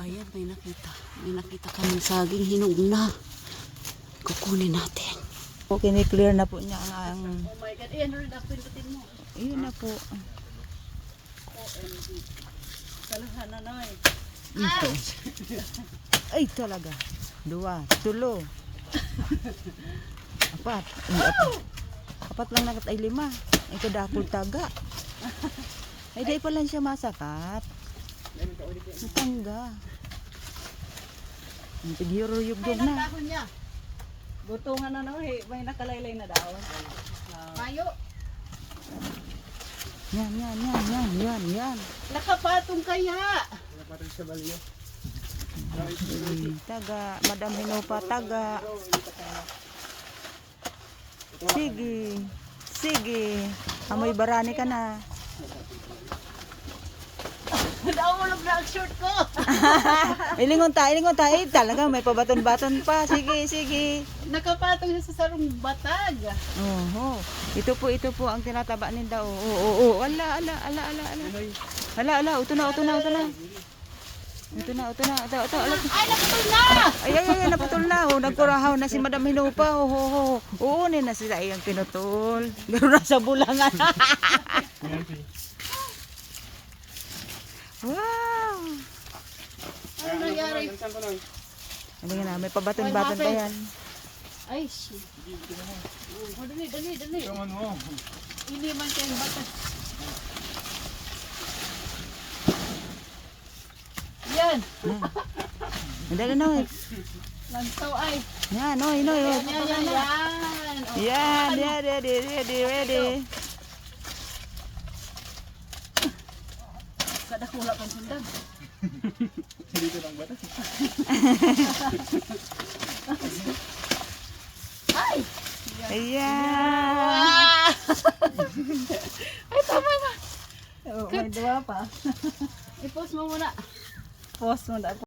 Ayan, may nakita. May nakita kaming saging hinog na. Kukunin natin. Okay, ni-clear na po niya ang... Oh my God, ayan rin ang pindutin mo. Ayun na po. OMG. Salahan na na eh. Ito. Ay, talaga. 2, 3. 4. Apat lang nakat ay 5. Ay, kadakol taga. Ay, dahil pa lang siya masakat. Matangga. Ang tigiro-yugdog na. Dahon niya. Butungan na no, may nakalaylay na daw. Kayo. Yan. Nakapatong kaya. Taga, Madam Hinopa, taga. Sige. Amoy barani ka na. Naulog na ang short ko. Ilingon ta. Talaga, may pabaton-baton pa. Sige. Nakapatong siya sa sarong batag. Oo. Ito po ang tinataba ninda. Oo. Ala. Uto na. Ito. Ay, naputol na! Ay, naputol na. Nagkurahaw na si Madam Hinopa. Oo, na sila ay ang pinutol. Pero nasa bulangan. Wow! Ano nangyari? Ano nga na, may pabaton-baton pa yan. Ay, shit. Oh, dali. Hindi man kayo batas. Yan. Dali na, Lantaw ay. Yan. Yan. Yan, ready. Kada kula pang sundan. Dito lang ba? Ay! Ayan. Ay, tama na. Oh, may 2 pa. I-post mo muna. Post mo na.